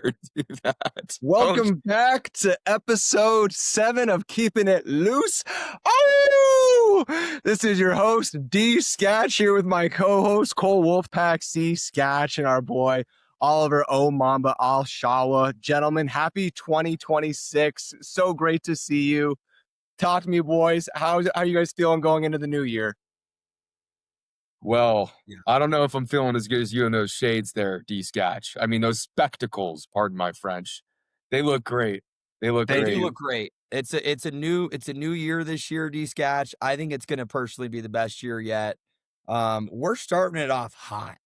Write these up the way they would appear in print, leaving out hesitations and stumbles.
do that. Welcome back to episode 7 of Keeping It Loose. Oh, this is your host, D. Sketch, here with my co-host, Cole Wolfpack C. Sketch, and our boy, Oliver O. Mamba Al Shawa. Gentlemen, happy 2026. So great to see you. Talk to me, boys. How are you guys feeling going into the new year? Well, I don't know if I'm feeling as good as you in those shades there, D. Sketch. I mean, those spectacles, pardon my French. They look great. They do look great. It's a new year this year, D. Sketch. I think it's going to personally be the best year yet. We're starting it off hot.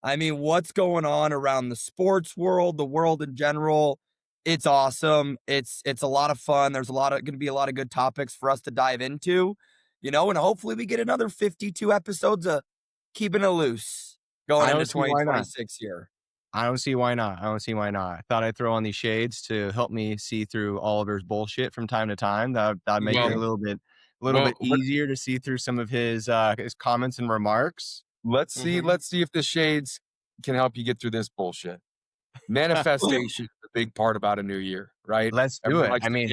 I mean, what's going on around the sports world, the world in general? It's awesome. It's a lot of fun. There's going to be a lot of good topics for us to dive into, and hopefully we get another 52 episodes of Keeping It Loose going into 2026 here. I don't see why not. I thought I'd throw on these shades to help me see through Oliver's bullshit from time to time. That'd make it a little bit easier to see through some of his comments and remarks. Let's see if the shades can help you get through this bullshit. Manifestation is a big part about a new year, right? Let's do it. I mean,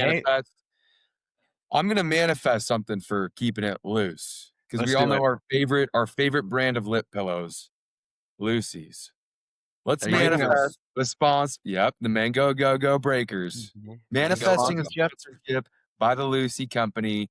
I'm going to manifest something for Keeping It Loose because we all know our favorite brand of lip pillows, Lucy's. Let's manifest the sponsor. Yep, the Mango Go Breakers. Manifesting a sponsorship by the Lucy Company.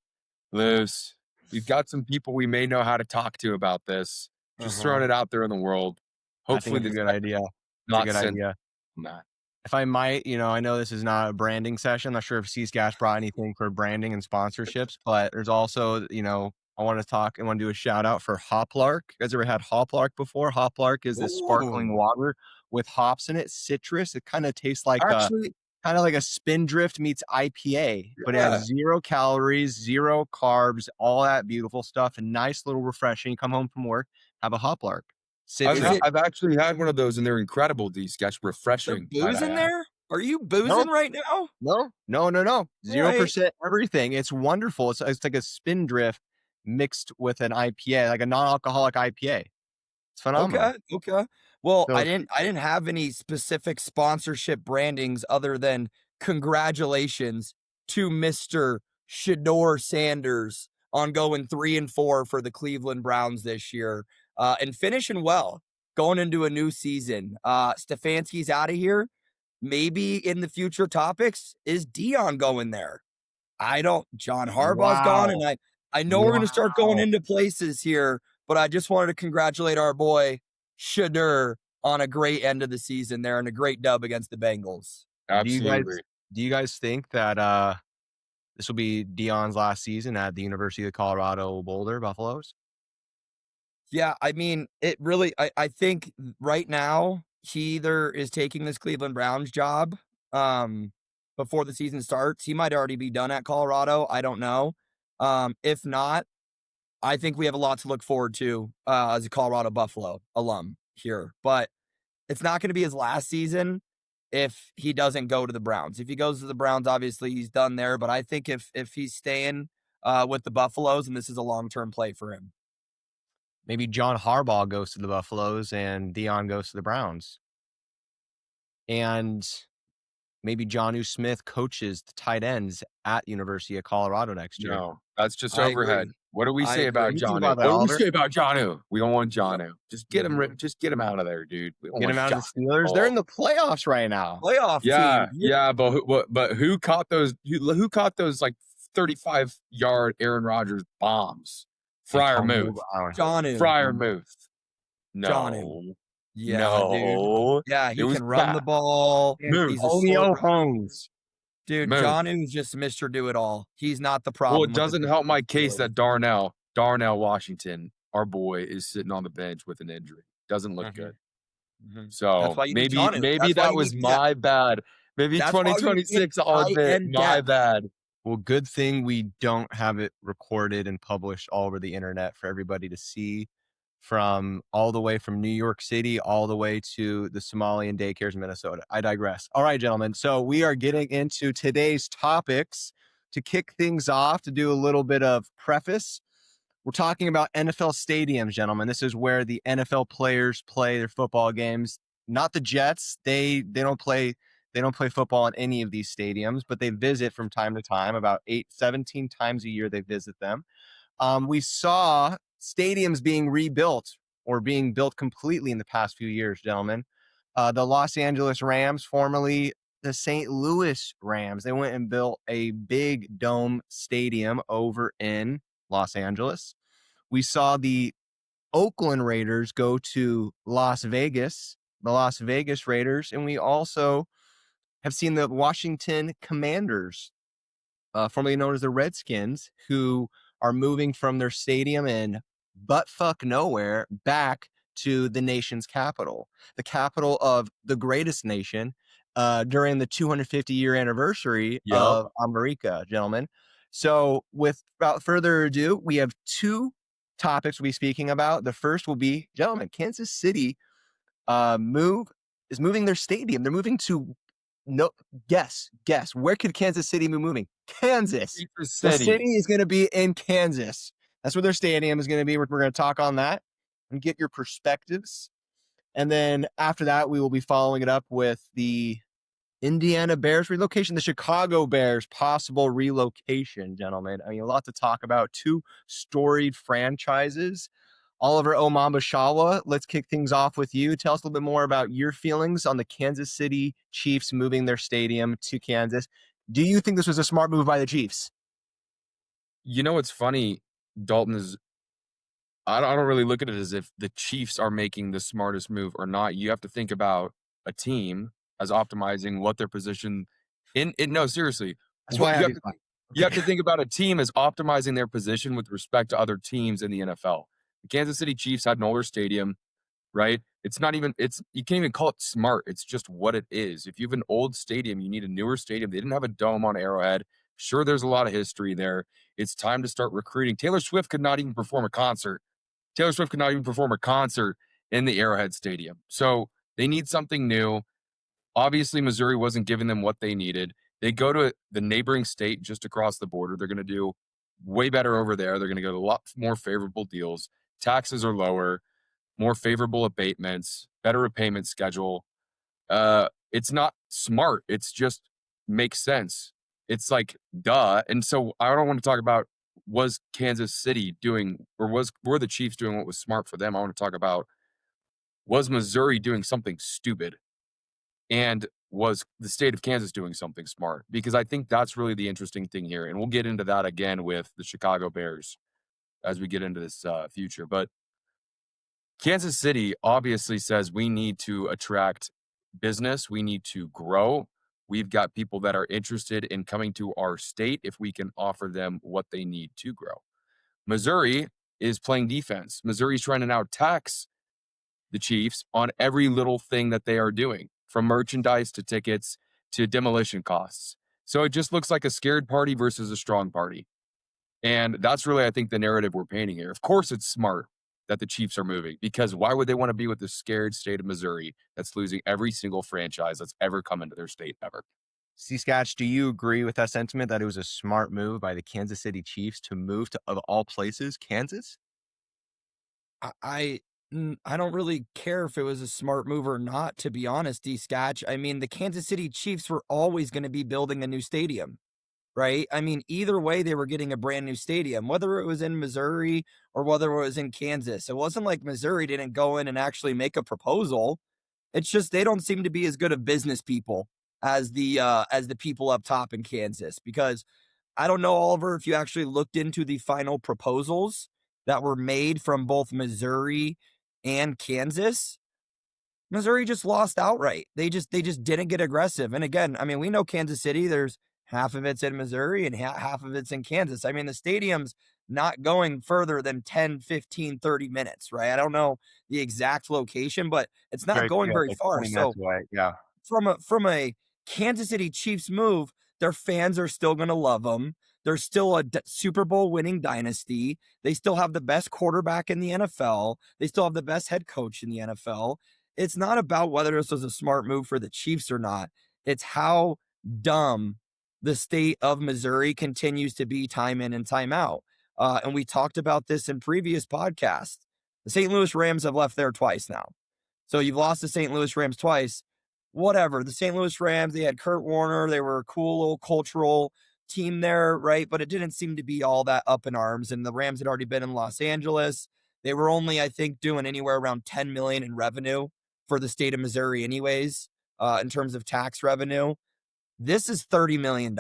Loose. We've got some people we may know how to talk to about this. Just throwing it out there in the world. Hopefully, it's a good idea. Not a good idea. Nah. If I might, I know this is not a branding session. I'm not sure if C-Scash brought anything for branding and sponsorships, but there's also, I want to do a shout out for Hoplark. You guys ever had Hoplark before? Hoplark is this sparkling water with hops in it, citrus. It kind of tastes like a Spindrift meets IPA, but it has 0 calories, 0 carbs, all that beautiful stuff, and nice little refreshing. You come home from work, have a Hoplark. I've actually had one of those, and they're incredible. These guys, refreshing. Booze in there? Are you boozing right now? No. 0% everything. It's wonderful. It's like a Spindrift mixed with an IPA, like a non-alcoholic IPA. It's phenomenal. Okay. Well, I didn't have any specific sponsorship brandings other than congratulations to Mr. Shedeur Sanders on going 3-4 for the Cleveland Browns this year. And finishing well, going into a new season. Stefanski's out of here. Maybe in the future topics, is Deion going there? John Harbaugh's gone, and I know we're going to start going into places here, but I just wanted to congratulate our boy Shedeur on a great end of the season there and a great dub against the Bengals. Absolutely. Do you guys think that this will be Deion's last season at the University of Colorado Boulder Buffaloes? Yeah, I mean, it really, I think right now he either is taking this Cleveland Browns job before the season starts. He might already be done at Colorado. I don't know. If not, I think we have a lot to look forward to as a Colorado Buffalo alum here. But it's not going to be his last season if he doesn't go to the Browns. If he goes to the Browns, obviously he's done there. But I think if he's staying with the Buffaloes, and this is a long-term play for him. Maybe John Harbaugh goes to the Buffaloes and Deion goes to the Browns. And maybe Jonnu Smith coaches the tight ends at University of Colorado next year. No, that's just overhead. What do we say about Jonnu? What do we say about Jonnu? We don't want Jonnu. Just get him. Just get him out of there, dude. Get him out of the Steelers. They're in the playoffs right now. Team. Yeah. But who caught those? Who caught those like 35-yard Aaron Rodgers bombs? Freiermuth. Freiermuth. No. Jonnu. Yeah, no. Dude. Yeah, he can run the ball. He's O'Neal Holmes. Dude, Jonnu's just Mr. Do-It-All. He's not the problem. Well, it doesn't help my case that Darnell Washington, our boy, is sitting on the bench with an injury. Doesn't look good. So maybe that was my bad. Maybe 2026 I'll admit my bad. Well, good thing we don't have it recorded and published all over the internet for everybody to see, from all the way from New York City all the way to the Somalian daycares in Minnesota. I digress. All right, gentlemen. So we are getting into today's topics. To kick things off, to do a little bit of preface, we're talking about NFL stadiums, gentlemen. This is where the NFL players play their football games, not the Jets. They don't play They don't play football in any of these stadiums, but they visit from time to time. About 17 times a year they visit them. We saw stadiums being rebuilt or being built completely in the past few years, gentlemen. The Los Angeles Rams, formerly the St. Louis Rams, they went and built a big dome stadium over in Los Angeles. We saw the Oakland Raiders go to Las Vegas, the Las Vegas Raiders, and we also have seen the Washington Commanders, formerly known as the Redskins, who are moving from their stadium in buttfuck nowhere back to the nation's capital, the capital of the greatest nation, during the 250-year anniversary of America, gentlemen. So without further ado, we have two topics we'll be speaking about. The first will be, gentlemen, Kansas City is moving their stadium. They're moving to guess. Where could Kansas City be moving? Kansas. The city is going to be in Kansas. That's where their stadium is going to be. We're going to talk on that and get your perspectives. And then after that, we will be following it up with the Indiana Bears relocation, the Chicago Bears possible relocation, gentlemen. I mean, a lot to talk about. Two storied franchises. Oliver Omambashawa, let's kick things off with you. Tell us a little bit more about your feelings on the Kansas City Chiefs moving their stadium to Kansas. Do you think this was a smart move by the Chiefs? You know what's funny, Dalton, is I don't really look at it as if the Chiefs are making the smartest move or not. You have to think about a team as optimizing what their position in. No, seriously. That's why you have to think about a team as optimizing their position with respect to other teams in the NFL. The Kansas City Chiefs had an older stadium, right? You can't even call it smart. It's just what it is. If you have an old stadium, you need a newer stadium. They didn't have a dome on Arrowhead. Sure, there's a lot of history there. It's time to start recruiting. Taylor Swift could not even perform a concert in the Arrowhead Stadium. So they need something new. Obviously, Missouri wasn't giving them what they needed. They go to the neighboring state just across the border. They're going to do way better over there. They're going to get a lot more favorable deals. Taxes are lower, more favorable abatements, better repayment schedule. It's not smart. It's just makes sense. It's like, duh. And so I don't want to talk about was Kansas City doing, or were the Chiefs doing what was smart for them? I want to talk about, was Missouri doing something stupid? And was the state of Kansas doing something smart? Because I think that's really the interesting thing here. And we'll get into that again with the Chicago Bears as we get into this future. But Kansas City obviously says we need to attract business. We need to grow. We've got people that are interested in coming to our state if we can offer them what they need to grow. Missouri is playing defense. Missouri's trying to now tax the Chiefs on every little thing that they are doing, from merchandise to tickets to demolition costs. So it just looks like a scared party versus a strong party. And that's really, I think, the narrative we're painting here. Of course, it's smart that the Chiefs are moving, because why would they want to be with the scared state of Missouri that's losing every single franchise that's ever come into their state ever? C-Scotch, do you agree with that sentiment that it was a smart move by the Kansas City Chiefs to move to, of all places, Kansas? I don't really care if it was a smart move or not, to be honest, D-Scotch. I mean, the Kansas City Chiefs were always going to be building a new stadium, right? I mean, either way, they were getting a brand new stadium, whether it was in Missouri or whether it was in Kansas. It wasn't like Missouri didn't go in and actually make a proposal. It's just they don't seem to be as good of business people as the people up top in Kansas, because I don't know, Oliver, if you actually looked into the final proposals that were made from both Missouri and Kansas. Missouri just lost outright. They just didn't get aggressive. And again, I mean, we know Kansas City, there's half of it's in Missouri and half of it's in Kansas. I mean, the stadium's not going further than 10, 15, 30 minutes, right? I don't know the exact location, but it's not going very far. So yeah, from a Kansas City Chiefs move, their fans are still going to love them. They're still a Super Bowl winning dynasty. They still have the best quarterback in the NFL. They still have the best head coach in the NFL. It's not about whether this was a smart move for the Chiefs or not. It's how dumb the state of Missouri continues to be time in and time out. And we talked about this in previous podcasts. The St. Louis Rams have left there twice now. So you've lost the St. Louis Rams twice. whatever. The St. Louis Rams, they had Kurt Warner. They were a cool little cultural team there, right? But it didn't seem to be all that up in arms. And the Rams had already been in Los Angeles. They were only, I think, doing anywhere around 10 million in revenue for the state of Missouri, anyways, in terms of tax revenue. This is $30 million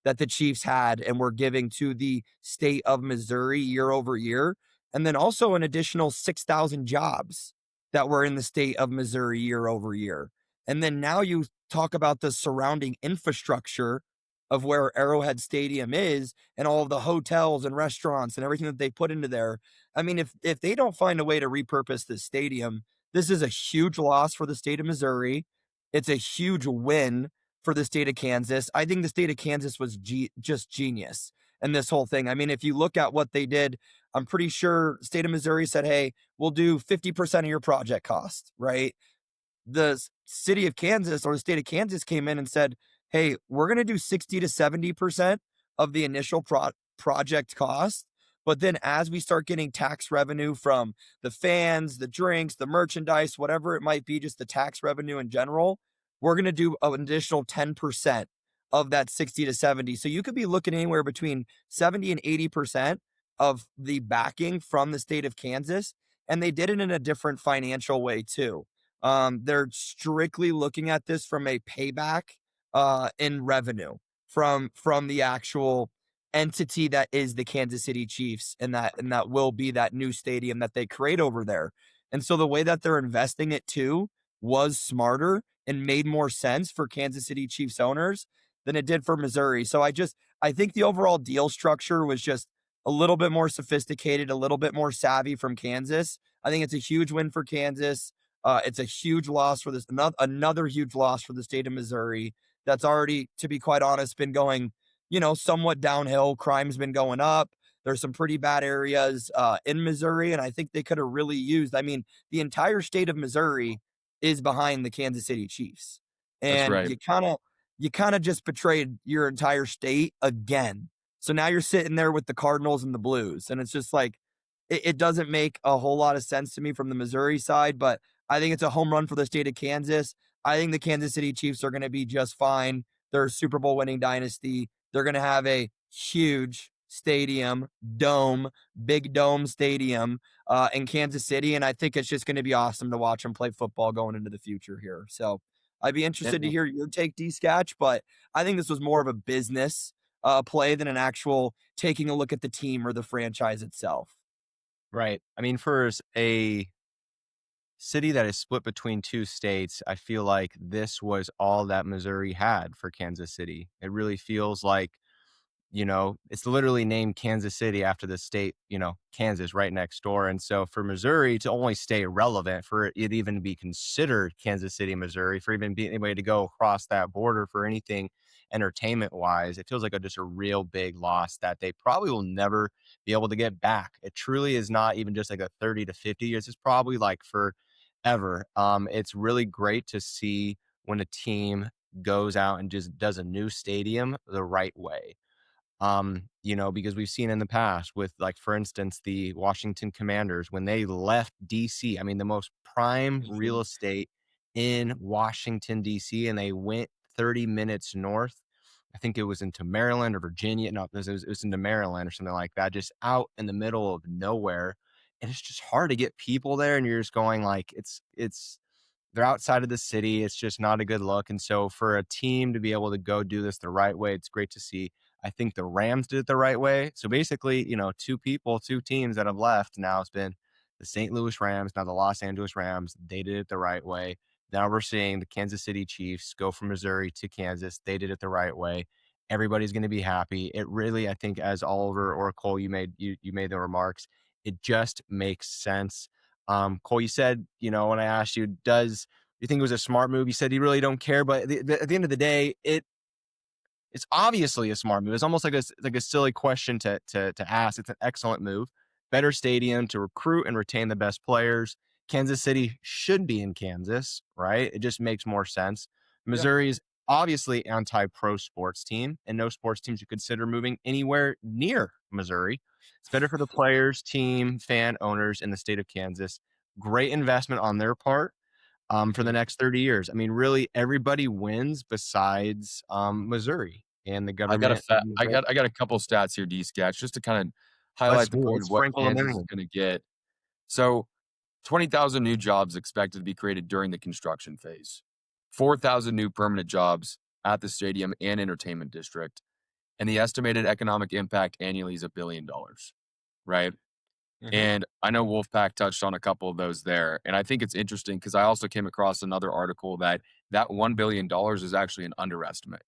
that the Chiefs had and were giving to the state of Missouri year over year. And then also an additional 6,000 jobs that were in the state of Missouri year over year. And then now you talk about the surrounding infrastructure of where Arrowhead Stadium is and all of the hotels and restaurants and everything that they put into there. I mean, if they don't find a way to repurpose this stadium, this is a huge loss for the state of Missouri. It's a huge win for the state of Kansas. I think the state of Kansas was just genius in this whole thing. I mean, if you look at what they did, I'm pretty sure state of Missouri said, hey, we'll do 50% of your project cost, right? The city of Kansas or the state of Kansas came in and said, hey, we're going to do 60 to 70% of the initial project cost. But then as we start getting tax revenue from the fans, the drinks, the merchandise, whatever it might be, just the tax revenue in general, we're going to do an additional 10% of that 60 to 70. So you could be looking anywhere between 70 and 80% of the backing from the state of Kansas. And they did it in a different financial way too. They're strictly looking at this from a payback in revenue from the actual entity that is the Kansas City Chiefs, and that will be that new stadium that they create over there. And so the way that they're investing it too was smarter and made more sense for Kansas City Chiefs owners than it did for Missouri. So I think the overall deal structure was just a little bit more sophisticated, a little bit more savvy from Kansas. I think it's a huge win for Kansas. It's a huge loss for this, another huge loss for the state of Missouri. That's already, to be quite honest, been going, somewhat downhill. Crime's been going up. There's some pretty bad areas in Missouri, and I think they could have really used. I mean, the entire state of Missouri is behind the Kansas City Chiefs, and right. you kind of just betrayed your entire state again. So now you're sitting there with the Cardinals and the Blues, and it's just like it doesn't make a whole lot of sense to me from the Missouri side. But I think it's a home run for the state of Kansas. I think the Kansas City Chiefs are going to be just fine. They're a Super Bowl winning dynasty. They're going to have a huge stadium, big dome stadium in Kansas City. And I think it's just going to be awesome to watch them play football going into the future here. So I'd be interested to hear your take, D-Scatch, but I think this was more of a business play than an actual taking a look at the team or the franchise itself. Right. I mean, for a city that is split between two states, I feel like this was all that Missouri had for Kansas City. It really feels like, it's literally named Kansas City after the state, Kansas right next door. And so for Missouri to only stay relevant, for it even to be considered Kansas City, Missouri, for even being anybody to go across that border for anything entertainment wise, it feels like just a real big loss that they probably will never be able to get back. It truly is not even just like a 30 to 50 years. It's probably like forever. It's really great to see when a team goes out and just does a new stadium the right way. Because we've seen in the past with, like, for instance, the Washington Commanders, when they left DC, I mean, the most prime real estate in Washington, DC, and they went 30 minutes north. I think it was into Maryland or Virginia. No, it was into Maryland or something like that, just out in the middle of nowhere. And it's just hard to get people there. And you're just going like, they're outside of the city. It's just not a good look. And so for a team to be able to go do this the right way, it's great to see. I think the Rams did it the right way. So basically, two teams that have left now. It's been the St. Louis Rams, now the Los Angeles Rams. They did it the right way. Now we're seeing the Kansas City Chiefs go from Missouri to Kansas. They did it the right way. Everybody's going to be happy. It really, I think, as Oliver or Cole, you made the remarks. It just makes sense. Cole, you said, when I asked you, do you think it was a smart move? You said you really don't care, but at the end of the day, it's obviously a smart move. It's almost like a silly question to ask. It's an excellent move. Better stadium to recruit and retain the best players. Kansas City should be in Kansas, right? It just makes more sense. Missouri is obviously anti-pro sports team, and no sports team should consider moving anywhere near Missouri. It's better for the players, team, fan, owners in the state of Kansas. Great investment on their part. for the next 30 years. I mean, really, everybody wins besides Missouri and the government. I got a couple stats here, D-Sketch, just to kind of highlight the point of what Kansas is going to get. So 20,000 new jobs expected to be created during the construction phase, 4,000 new permanent jobs at the stadium and entertainment district, and the estimated economic impact annually is $1 billion, right? Mm-hmm. And I know Wolfpack touched on a couple of those there, and I think it's interesting because I also came across another article that $1 billion is actually an underestimate.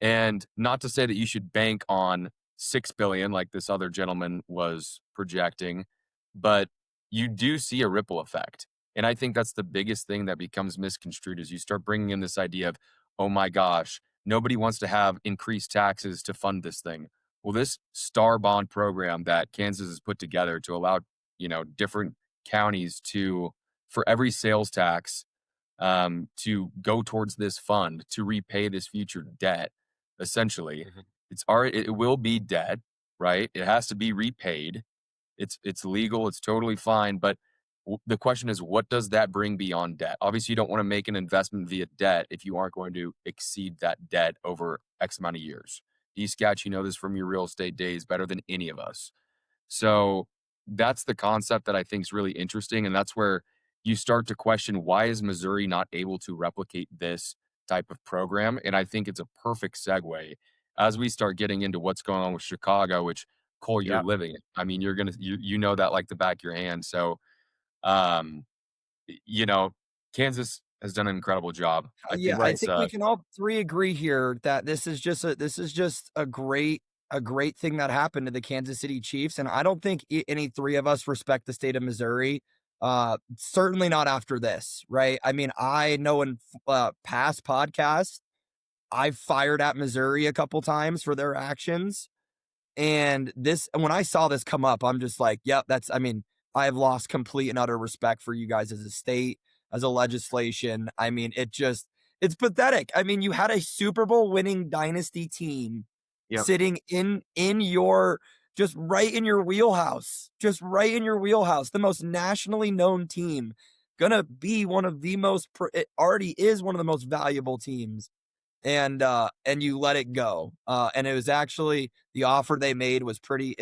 And not to say that you should bank on $6 billion like this other gentleman was projecting, but you do see a ripple effect. And I think that's the biggest thing that becomes misconstrued is you start bringing in this idea of, oh my gosh, nobody wants to have increased taxes to fund this thing. Well, this star bond program that Kansas has put together to allow, different counties for every sales tax, to go towards this fund to repay this future debt. Essentially, it will be debt, right? It has to be repaid. It's legal. It's totally fine. But the question is, what does that bring beyond debt? Obviously, you don't want to make an investment via debt if you aren't going to exceed that debt over X amount of years. D-Sketch, you know this from your real estate days better than any of us. So that's the concept that I think is really interesting. And that's where you start to question, why is Missouri not able to replicate this type of program? And I think it's a perfect segue as we start getting into what's going on with Chicago, which, Cole, you're living it. I mean, you know that like the back of your hand. So, Kansas has done an incredible job. I think we can all three agree here that this is just a great thing that happened to the Kansas City Chiefs. And I don't think any three of us respect the state of Missouri. Certainly not after this, right? I mean, I know in past podcasts, I've fired at Missouri a couple times for their actions. And when I saw this come up, I'm just like, yep, I have lost complete and utter respect for you guys as a state, as a legislation. I mean, it's pathetic. I mean, you had a Super Bowl winning dynasty team sitting in your, just right in your wheelhouse, the most nationally known team, gonna be one of the most, it already is one of the most valuable teams. And you let it go. And it was actually, the offer they made was pretty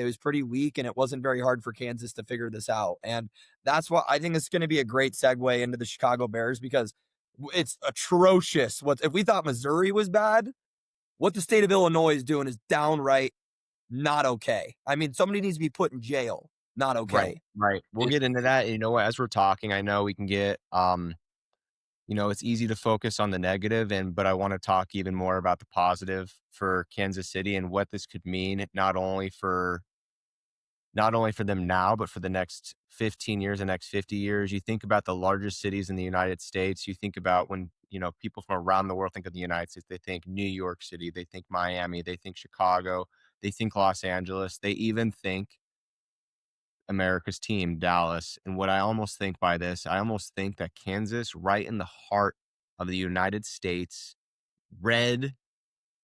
weak, and it wasn't very hard for Kansas to figure this out. And that's why I think it's going to be a great segue into the Chicago Bears, because it's atrocious. If we thought Missouri was bad, what the state of Illinois is doing is downright not okay. I mean, somebody needs to be put in jail. Not okay. Right. We'll get into that. You know what? As we're talking, I know we can get, it's easy to focus on the negative, but I want to talk even more about the positive for Kansas City and what this could mean, not only for them now, but for the next 15 years, the next 50 years. You think about the largest cities in the United States. You think about when, people from around the world think of the United States, they think New York City, they think Miami, they think Chicago, they think Los Angeles, they even think America's team, Dallas. And what I almost think by this, I almost think that Kansas, right in the heart of the United States, red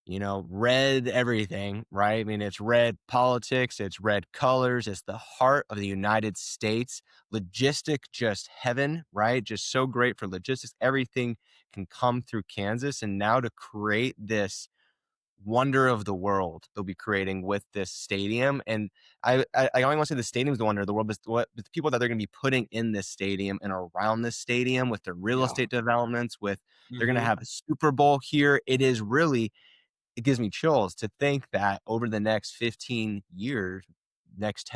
everything, right? I mean, it's red politics, it's red colors, it's the heart of the United States. Logistic, just heaven, right? Just so great for logistics. Everything can come through Kansas. And now to create this wonder of the world they'll be creating with this stadium. And I only want to say the stadium is the wonder of the world, but the people that they're going to be putting in this stadium and around this stadium with their real estate developments, they're going to have a Super Bowl here. It gives me chills to think that over the next 10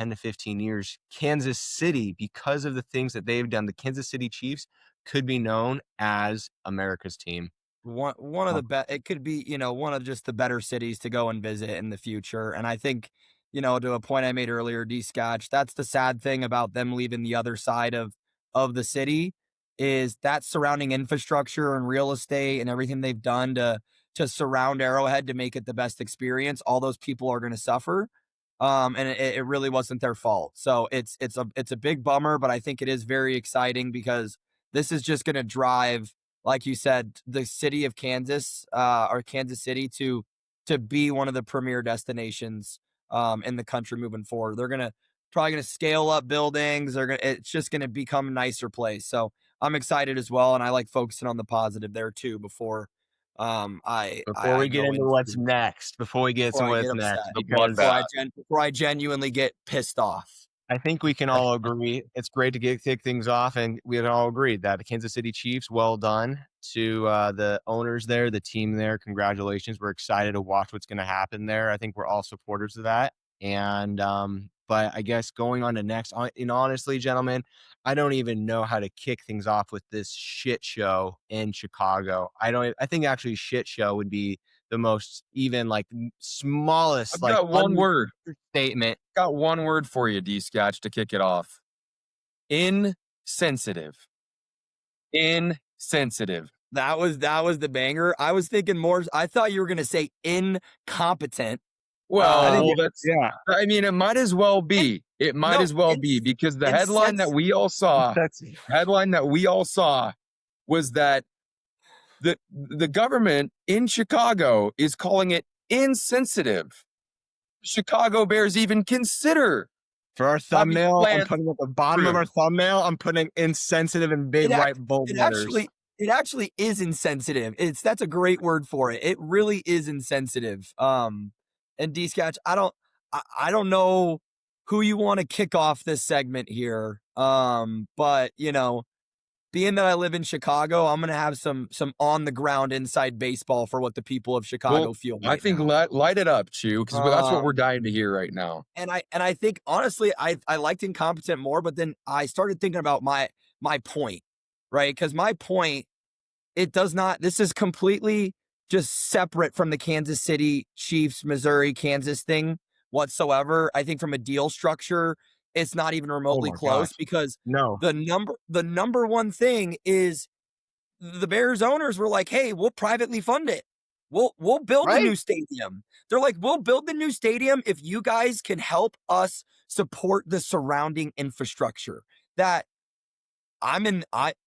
to 15 years, Kansas City, because of the things that they've done, the Kansas City Chiefs could be known as America's team. One of the best. It could be, one of just the better cities to go and visit in the future. And I think, to a point I made earlier, D-Scotch, that's the sad thing about them leaving the other side of the city, is that surrounding infrastructure and real estate and everything they've done to surround Arrowhead to make it the best experience. All those people are going to suffer. And it really wasn't their fault. So it's a big bummer, but I think it is very exciting, because this is just going to drive, like you said, the city of Kansas, or Kansas City, to be one of the premier destinations in the country moving forward. They're probably gonna scale up buildings. It's just gonna become a nicer place. So I'm excited as well, and I like focusing on the positive there too before we get into what's next, before I get genuinely get pissed off. I think we can all agree it's great to kick things off, and we all agreed that the Kansas City Chiefs, well done to the owners there, the team there. Congratulations. We're excited to watch what's going to happen there. I think we're all supporters of that. And but I guess going on to next, and honestly, gentlemen, I don't even know how to kick things off with this shit show in Chicago. I think actually shit show would be the most even like smallest. I've got one word statement. Got one word for you, D-Scotch, to kick it off. Insensitive. Insensitive. That was the banger. I was thinking more. I thought you were going to say incompetent. Well, I mean, it might as well be. It might as well be, because the headline that we all saw was that the government in Chicago is calling it insensitive. Chicago Bears even consider. For our thumbnail, I'm putting at the bottom of our thumbnail, I'm putting insensitive in big white bold letters. It actually is insensitive. That's a great word for it. It really is insensitive. And D-Scotch, I don't know who you want to kick off this segment here. But being that I live in Chicago, I'm going to have some on the ground inside baseball for what the people of Chicago feel. I think light it up, Chew, because that's what we're dying to hear right now. And I think honestly, I liked incompetent more, but then I started thinking about my point, right? Because my point, this is completely just separate from the Kansas City Chiefs, Missouri, Kansas thing whatsoever. I think from a deal structure, it's not even remotely close, because the number one thing is the Bears owners were like, hey, we'll privately fund it. We'll build a new stadium. They're like, we'll build the new stadium if you guys can help us support the surrounding infrastructure.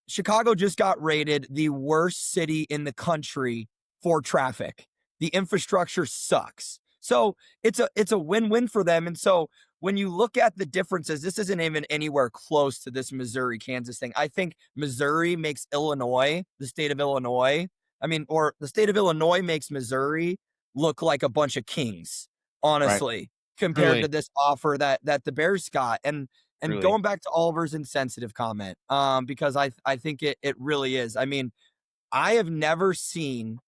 Chicago just got rated the worst city in the country for traffic. The infrastructure sucks. So it's a win-win for them. And so when you look at the differences, this isn't even anywhere close to this Missouri, Kansas thing. I think Missouri makes Illinois, the state of Illinois, or the state of Illinois makes Missouri look like a bunch of kings, honestly, compared to this offer that the Bears got. And going back to Oliver's insensitive comment, because I think it really is. I mean, I have never seen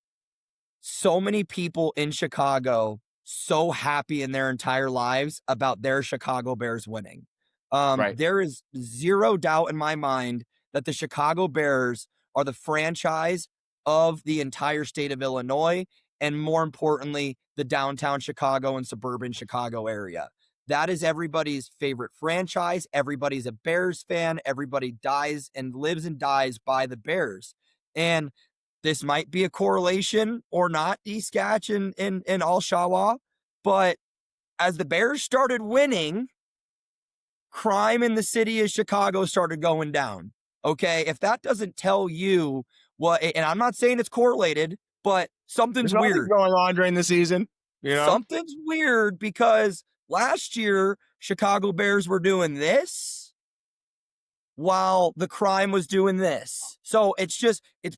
so many people in Chicago so happy in their entire lives about their Chicago Bears winning. There is zero doubt in my mind that the Chicago Bears are the franchise of the entire state of Illinois, and more importantly, the downtown Chicago and suburban Chicago area. That is everybody's favorite franchise. Everybody's a Bears fan. Everybody dies and lives and dies by the Bears. And this might be a correlation or not, D-Scotch and Al-Shawa, but as the Bears started winning, crime in the city of Chicago started going down. Okay, if that doesn't tell you what, and I'm not saying it's correlated, but something's weird going on during the season. Something's weird, because last year Chicago Bears were doing this while the crime was doing this. So it's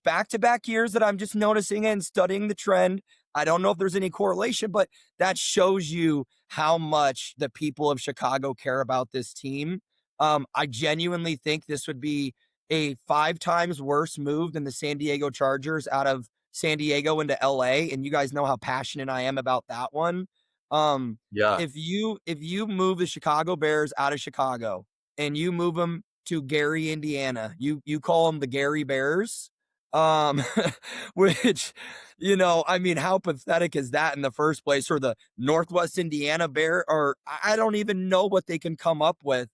back-to-back years that I'm just noticing and studying the trend. I don't know if there's any correlation, but that shows you how much the people of Chicago care about this team. I genuinely think this would be a 5 times worse move than the San Diego Chargers out of San Diego into LA. And you guys know how passionate I am about that one. If you move the Chicago Bears out of Chicago and you move them to Gary, Indiana, you call them the Gary Bears, which, how pathetic is that in the first place? Or the Northwest Indiana Bear, or I don't even know what they can come up with.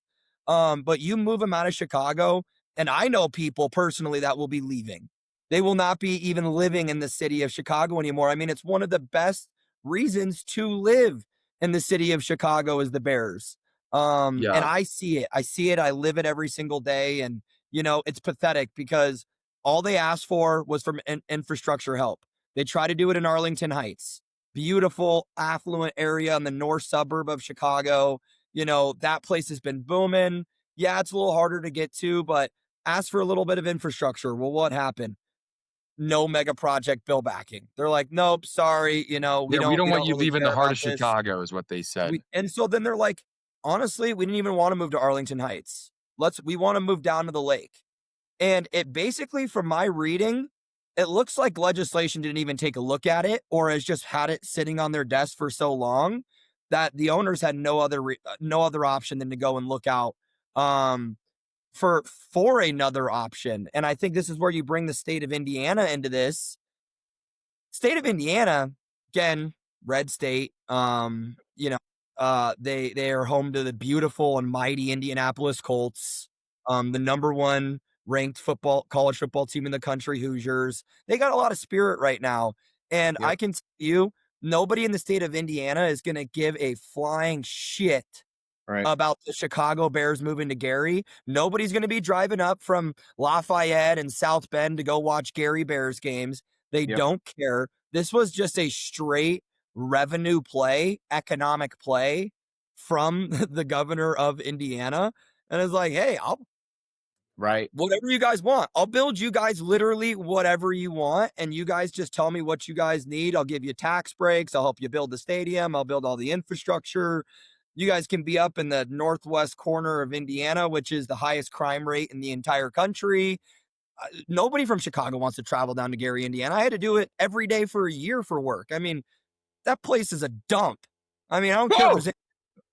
But you move them out of Chicago, and I know people personally that will be leaving. They will not be even living in the city of Chicago anymore. I mean, it's one of the best reasons to live in the city of Chicago is the Bears. And I see it. I live it every single day. And, it's pathetic, because all they asked for was from infrastructure help. They try to do it in Arlington Heights, beautiful, affluent area in the north suburb of Chicago. That place has been booming. Yeah, it's a little harder to get to, but asked for a little bit of infrastructure. Well, what happened? No mega project bill backing. They're like, nope, sorry, we don't want you really leaving the care heart about of this. Chicago, is what they said. And so then they're like, honestly, we didn't even want to move to Arlington Heights. We want to move down to the lake. And it basically, from my reading, it looks like legislation didn't even take a look at it, or has just had it sitting on their desk for so long that the owners had no other option than to go and look out for another option. And I think this is where you bring the state of Indiana into this. State of Indiana, again, red state. They are home to the beautiful and mighty Indianapolis Colts, the number one ranked college football team in the country, Hoosiers. They got a lot of spirit right now. And I can tell you, nobody in the state of Indiana is going to give a flying shit about the Chicago Bears moving to Gary. Nobody's going to be driving up from Lafayette and South Bend to go watch Gary Bears games. They don't care. This was just a straight revenue play, economic play from the governor of Indiana. And it's like, hey, whatever you guys want. I'll build you guys literally whatever you want. And you guys just tell me what you guys need. I'll give you tax breaks. I'll help you build the stadium. I'll build all the infrastructure. You guys can be up in the northwest corner of Indiana, which is the highest crime rate in the entire country. Nobody from Chicago wants to travel down to Gary, Indiana. I had to do it every day for a year for work. I mean, that place is a dump. I mean, I don't care if it's...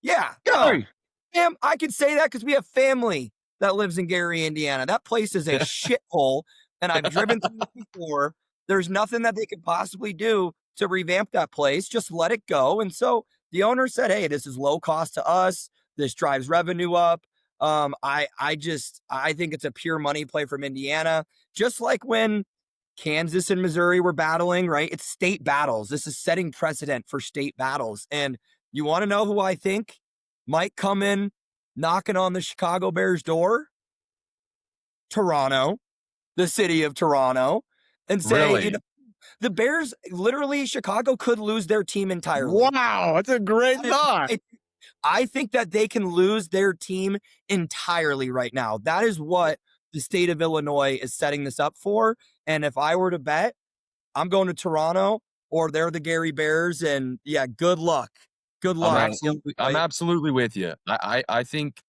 Yeah. Gary! No. I can say that because we have family that lives in Gary, Indiana. That place is a shithole, and I've driven through it before. There's nothing that they could possibly do to revamp that place. Just let it go. And so the owner said, hey, this is low cost to us. This drives revenue up. I think it's a pure money play from Indiana. Just like when Kansas and Missouri were battling, right? It's state battles. This is setting precedent for state battles. And you want to know who I think might come in knocking on the Chicago Bears door? Toronto, the city of Toronto, and say, the Bears, literally, Chicago could lose their team entirely. Wow, that's a great thought. I think that they can lose their team entirely right now. That is what the state of Illinois is setting this up for. And if I were to bet, I'm going to Toronto, or they're the Gary Bears. And yeah, good luck. Good luck. I'm absolutely with you. I think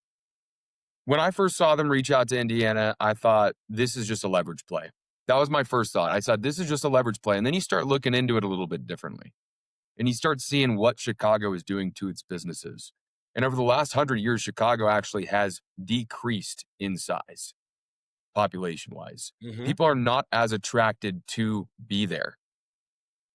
when I first saw them reach out to Indiana, I thought this is just a leverage play. That was my first thought. I thought this is just a leverage play. And then you start looking into it a little bit differently. And you start seeing what Chicago is doing to its businesses. And over the last 100 years, Chicago actually has decreased in size, population-wise. Mm-hmm. People are not as attracted to be there.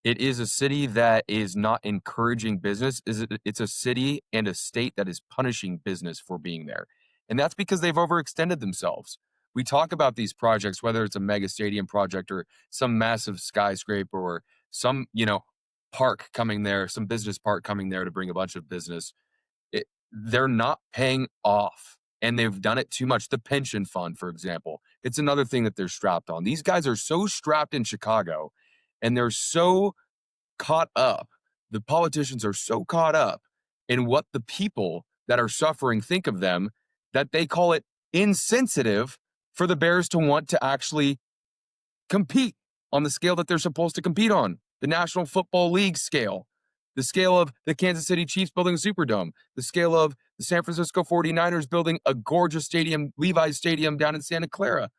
It is a city that is not encouraging business. It's a city and a state that is punishing business for being there. And that's because they've overextended themselves. We talk about these projects, whether it's a mega stadium project or some massive skyscraper or some, park coming there, some business park coming there to bring a bunch of business. They're not paying off, and they've done it too much. The pension fund, for example, it's another thing that they're strapped on. These guys are so strapped in Chicago, and they're so caught up. The politicians are so caught up in what the people that are suffering think of them that they call it insensitive for the Bears to want to actually compete on the scale that they're supposed to compete on. The National Football League scale, the scale of the Kansas City Chiefs building a Superdome, the scale of the San Francisco 49ers building a gorgeous stadium, Levi's Stadium down in Santa Clara.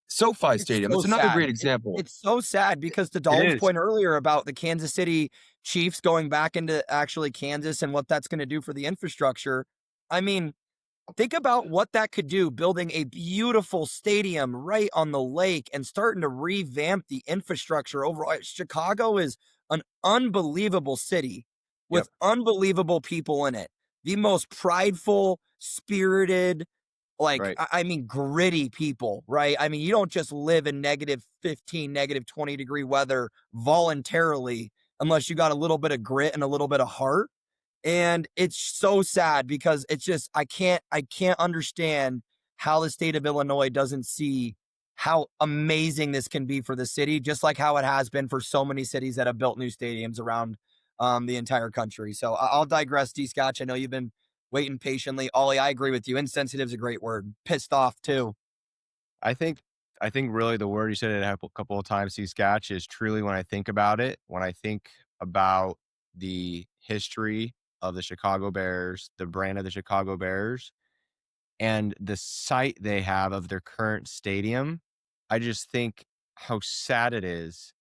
SoFi Stadium. It's another great example. It's so sad because to Dalton's point earlier about the Kansas City Chiefs going back into actually Kansas and what that's going to do for the infrastructure. I mean, think about what that could do, building a beautiful stadium right on the lake and starting to revamp the infrastructure overall. Chicago is an unbelievable city with unbelievable people in it. The most prideful, spirited, gritty people, right? I mean, you don't just live in -15, -20 degree weather voluntarily unless you got a little bit of grit and a little bit of heart. And it's so sad because it's just, I can't understand how the state of Illinois doesn't see how amazing this can be for the city, just like how it has been for so many cities that have built new stadiums around the entire country. So I'll digress, D-Scotch. I know you've been waiting patiently. Ollie, I agree with you. Insensitive is a great word. Pissed off too. I think really the word you said it a couple of times, Scotch, is truly when I think about it, when I think about the history of the Chicago Bears, the brand of the Chicago Bears, and the site they have of their current stadium, I just think how sad it is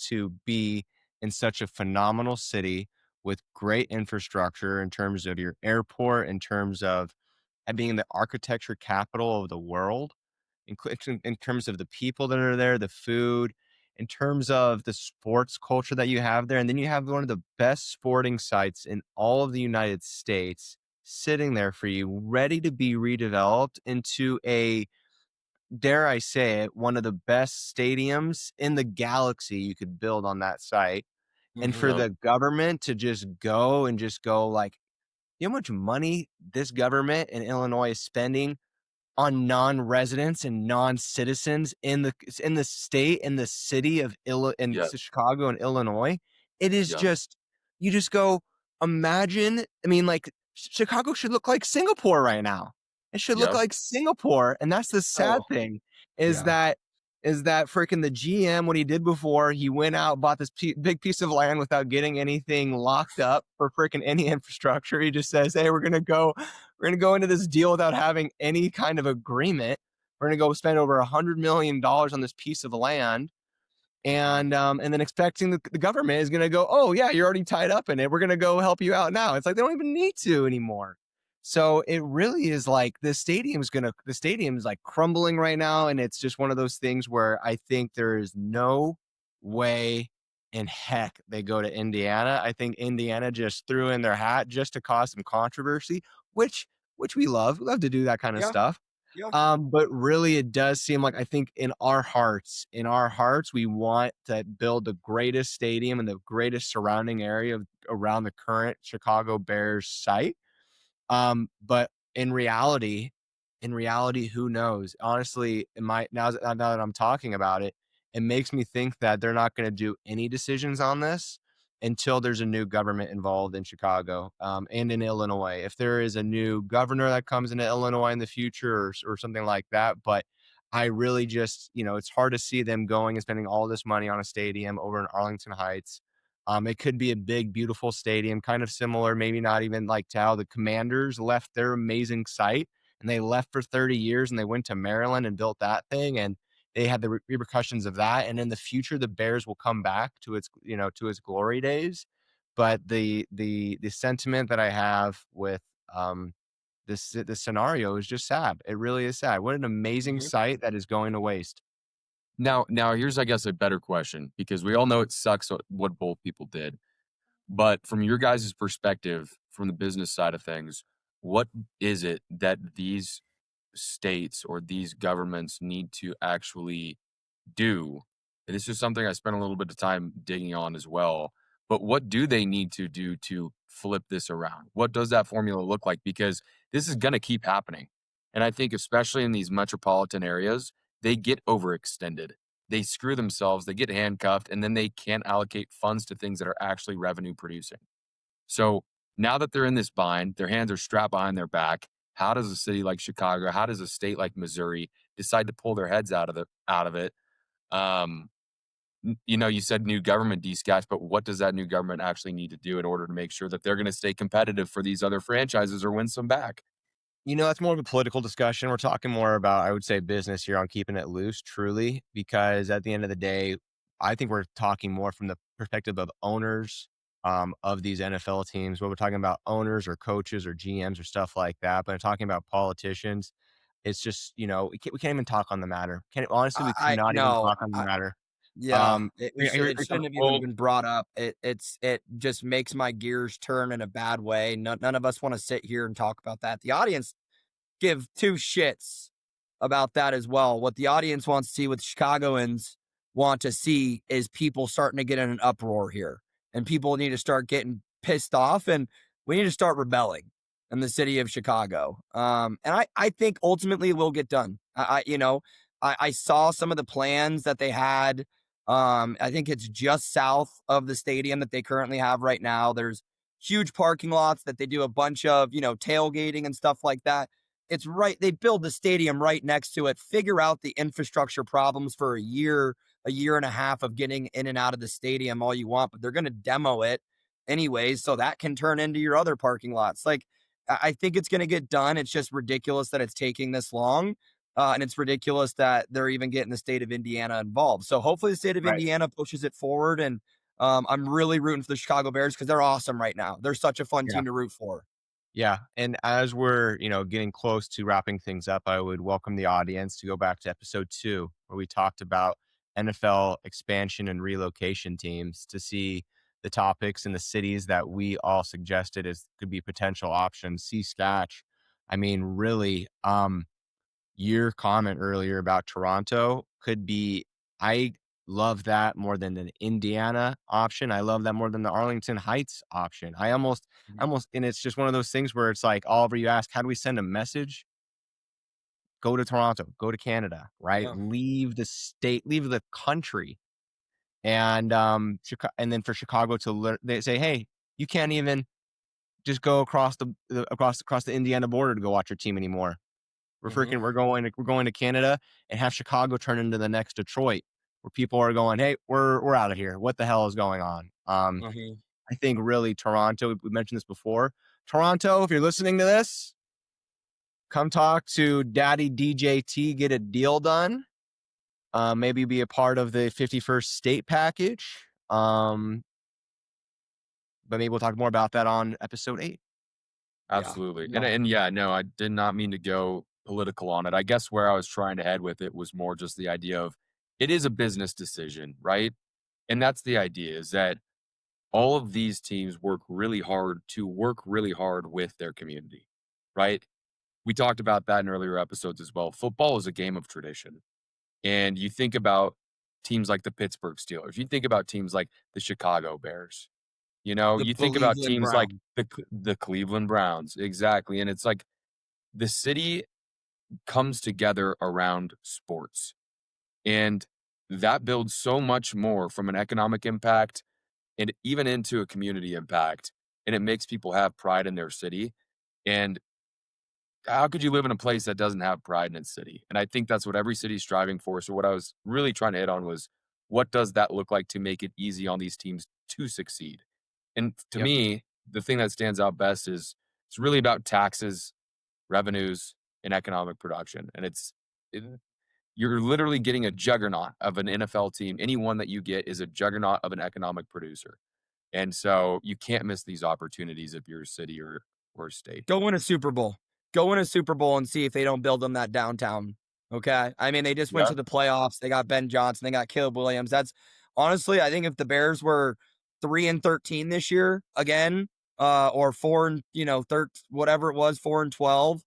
to be in such a phenomenal city with great infrastructure in terms of your airport, in terms of being the architecture capital of the world, in terms of the people that are there, the food, in terms of the sports culture that you have there. And then you have one of the best sporting sites in all of the United States sitting there for you, ready to be redeveloped into a, dare I say it, one of the best stadiums in the galaxy you could build on that site. And for the government to just go like, you know how much money this government in Illinois is spending on non-residents and non-citizens in the state, in the city of Chicago and Illinois? It is just, you just go, imagine, I mean, like, Chicago should look like Singapore right now. It should look like Singapore. And that's the sad thing is that freaking the GM, what he did before, he went out, bought this big piece of land without getting anything locked up for freaking any infrastructure. He just says, hey, we're going to go into this deal without having any kind of agreement. We're going to go spend over $100 million on this piece of land. And then expecting the government is going to go, oh yeah, you're already tied up in it. We're going to go help you out now. It's like, they don't even need to anymore. So it really is like the stadium's like crumbling right now. And it's just one of those things where I think there is no way in heck they go to Indiana. I think Indiana just threw in their hat just to cause some controversy, which we love. We love to do that kind of stuff. Yeah. But really it does seem like, I think in our hearts, we want to build the greatest stadium and the greatest surrounding area around the current Chicago Bears site. But in reality, who knows? Honestly, now that I'm talking about it, it makes me think that they're not going to do any decisions on this until there's a new government involved in Chicago, and in Illinois. If there is a new governor that comes into Illinois in the future or something like that. But I really just, it's hard to see them going and spending all this money on a stadium over in Arlington Heights. It could be a big, beautiful stadium, kind of similar, maybe not even like to how the Commanders left their amazing site, and they left for 30 years and they went to Maryland and built that thing. And they had the repercussions of that. And in the future, the Bears will come back to its glory days. But the sentiment that I have with this scenario is just sad. It really is sad. What an amazing site that is going to waste. Now here's, I guess, a better question, because we all know it sucks what both people did. But from your guys' perspective, from the business side of things, what is it that these states or these governments need to actually do? And this is something I spent a little bit of time digging on as well. But what do they need to do to flip this around? What does that formula look like? Because this is going to keep happening. And I think especially in these metropolitan areas, they get overextended. They screw themselves, they get handcuffed, and then they can't allocate funds to things that are actually revenue producing. So now that they're in this bind, their hands are strapped behind their back. How does a city like Chicago, how does a state like Missouri decide to pull their heads out of it? You said new government, D-Scotch, but what does that new government actually need to do in order to make sure that they're going to stay competitive for these other franchises or win some back? That's more of a political discussion. We're talking more about, I would say, business here on keeping it loose, truly, because at the end of the day, I think we're talking more from the perspective of owners of these NFL teams. When we're talking about owners or coaches or GMs or stuff like that, but I'm talking about politicians. It's just, we can't even talk on the matter. Honestly, we cannot even talk on the matter. Yeah, it shouldn't have even been brought up. It just makes my gears turn in a bad way. None of us want to sit here and talk about that. The audience give two shits about that as well. What the audience wants to see, what the Chicagoans want to see, is people starting to get in an uproar here, and people need to start getting pissed off, and we need to start rebelling in the city of Chicago. And I think ultimately it will get done. I saw some of the plans that they had. I think it's just south of the stadium that they currently have right now. There's huge parking lots that they do a bunch of, tailgating and stuff like that. it's right. They build the stadium right next to it. Figure out the infrastructure problems for a year and a half of getting in and out of the stadium all you want, but they're going to demo it anyways, so that can turn into your other parking lots. Like, I think it's going to get done. It's just ridiculous that it's taking this long. And it's ridiculous that they're even getting the state of Indiana involved. So hopefully the state of Indiana pushes it forward. And I'm really rooting for the Chicago Bears because they're awesome right now. They're such a fun team to root for. Yeah. And as we're, getting close to wrapping things up, I would welcome the audience to go back to episode 2, where we talked about NFL expansion and relocation teams, to see the topics and the cities that we all suggested as could be potential options. See, Scotch, I mean, really, your comment earlier about Toronto could be, I love that more than an Indiana option. I love that more than the Arlington Heights option. I almost, and it's just one of those things where it's like, Oliver, you ask, how do we send a message? Go to Toronto, go to Canada, right? Yeah. Leave the state, leave the country. And, and then for Chicago they say, hey, you can't even just go across the Indiana border to go watch your team anymore. We're going to Canada, and have Chicago turn into the next Detroit, where people are going, hey, we're out of here. What the hell is going on? I think really Toronto, we mentioned this before. Toronto, if you're listening to this, come talk to Daddy DJT, get a deal done. Maybe be a part of the 51st state package. But maybe we'll talk more about that on episode 8. Absolutely. Yeah. No, I did not mean to go political on it. I guess where I was trying to head with it was more just the idea of, it is a business decision, right? And that's the idea, is that all of these teams work really hard with their community, right? We talked about that in earlier episodes as well. Football is a game of tradition. And you think about teams like the Pittsburgh Steelers, you think about teams like the Chicago Bears, you think about teams like the Cleveland Browns. Exactly. And it's like the city comes together around sports, and that builds so much more from an economic impact and even into a community impact. And it makes people have pride in their city. And how could you live in a place that doesn't have pride in its city? And I think that's what every city is striving for. So what I was really trying to hit on was, what does that look like to make it easy on these teams to succeed? And to me, the thing that stands out best is it's really about taxes, revenues, and economic production. And you're literally getting a juggernaut of an NFL team. Anyone that you get is a juggernaut of an economic producer. And so you can't miss these opportunities if you're a city or state. Go win a Super Bowl. Go win a Super Bowl and see if they don't build them that downtown. Okay. I mean, they just went to the playoffs. They got Ben Johnson. They got Caleb Williams. That's honestly, I think if the Bears were 3-13 this year again, or 4 whatever it was, 4-12,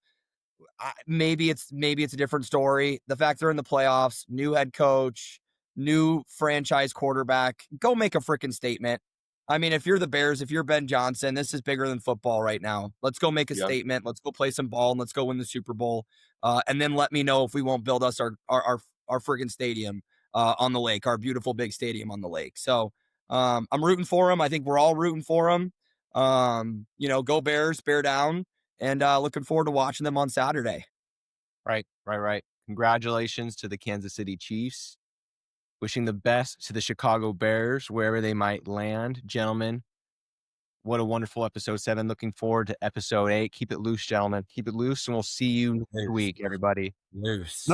maybe it's a different story. The fact they're in the playoffs, new head coach, new franchise quarterback, go make a freaking statement. I mean, if you're the Bears, if you're Ben Johnson, this is bigger than football right now. Let's go make a statement. Let's go play some ball and let's go win the Super Bowl. And then let me know if we won't build us our freaking stadium on the lake, our beautiful big stadium on the lake. So I'm rooting for them. I think we're all rooting for them. Go Bears, bear down, and looking forward to watching them on Saturday. Right. Congratulations to the Kansas City Chiefs. Wishing the best to the Chicago Bears, wherever they might land. Gentlemen, what a wonderful episode 7. Looking forward to episode 8. Keep it loose, gentlemen. Keep it loose, and we'll see you next week, everybody. Loose.